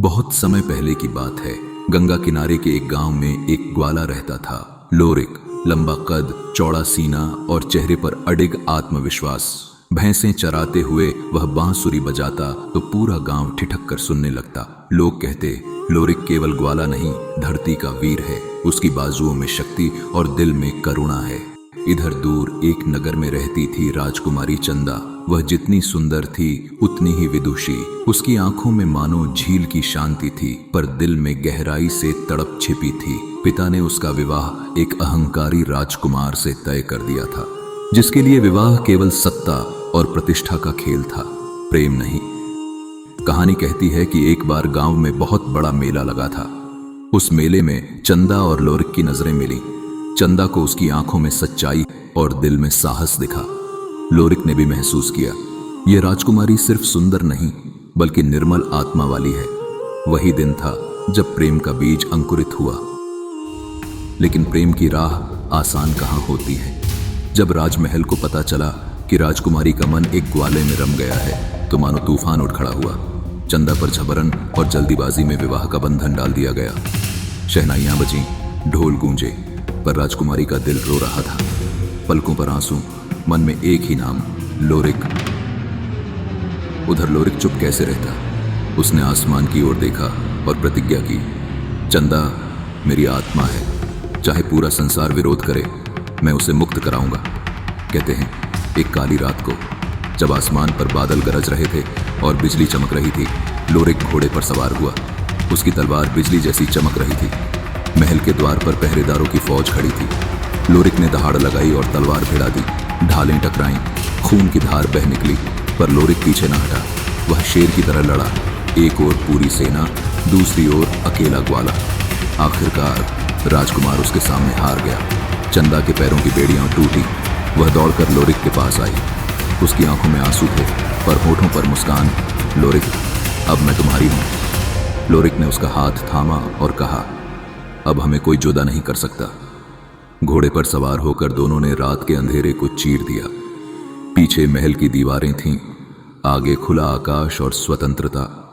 बहुत समय पहले की बात है। गंगा किनारे के एक गांव में एक ग्वाला रहता था। लोरिक, लंबा कद, चौड़ा सीना और चेहरे पर अडिग आत्मविश्वास। भैंसें चराते हुए वह बांसुरी बजाता तो पूरा गांव ठिठक कर सुनने लगता। लोग कहते, लोरिक केवल ग्वाला नहीं, धरती का वीर है। उसकी बाजुओं में शक्ति और दिल में करुणा है। इधर दूर एक नगर में रहती थी राजकुमारी चंदा। वह जितनी सुंदर थी उतनी ही विदुषी। उसकी आंखों में मानो झील की शांति थी, पर दिल में गहराई से तड़प छिपी थी। पिता ने उसका विवाह एक अहंकारी राजकुमार से तय कर दिया था, जिसके लिए विवाह केवल सत्ता और प्रतिष्ठा का खेल था, प्रेम नहीं। कहानी कहती है कि एक बार गांव में बहुत बड़ा मेला लगा था। उस मेले में चंदा और लोरिक की नजरें मिली। चंदा को उसकी आंखों में सच्चाई और दिल में साहस दिखा। लोरिक ने भी महसूस किया, यह राजकुमारी सिर्फ सुंदर नहीं बल्कि निर्मल आत्मा वाली है। वही दिन था जब प्रेम का बीज अंकुरित हुआ। लेकिन प्रेम की राह आसान कहाँ होती है। जब राजमहल को पता चला कि राजकुमारी का मन एक ग्वाले में रम गया है, तो मानो तूफान उठ खड़ा हुआ। चंदा पर झबरन और जल्दीबाजी में विवाह का बंधन डाल दिया गया। शहनाइयां बजीं, ढोल गूंजे, पर राजकुमारी का दिल रो रहा था। पलकों पर आंसू, मन में एक ही नाम, लोरिक। उधर लोरिक चुप कैसे रहता। उसने आसमान की ओर देखा और प्रतिज्ञा की, चंदा मेरी आत्मा है, चाहे पूरा संसार विरोध करे, मैं उसे मुक्त कराऊंगा। कहते हैं एक काली रात को, जब आसमान पर बादल गरज रहे थे और बिजली चमक रही थी, लोरिक घोड़े पर सवार हुआ। उसकी तलवार बिजली जैसी चमक रही थी। महल के द्वार पर पहरेदारों की फौज खड़ी थी। लोरिक ने दहाड़ लगाई और तलवार भिड़ा दी। ढालें टकराईं, खून की धार बह निकली, पर लोरिक पीछे न हटा। वह शेर की तरह लड़ा, एक ओर पूरी सेना, दूसरी ओर अकेला ग्वाला। आखिरकार राजकुमार उसके सामने हार गया। चंदा के पैरों की बेड़ियां टूटी। वह दौड़कर लोरिक के पास आई। उसकी आंखों में आंसू थे, पर होठों पर मुस्कान। लोरिक, अब मैं तुम्हारी हूं। लोरिक ने उसका हाथ थामा और कहा, अब हमें कोई जुदा नहीं कर सकता। घोड़े पर सवार होकर दोनों ने रात के अंधेरे को चीर दिया। पीछे महल की दीवारें थीं, आगे खुला आकाश और स्वतंत्रता।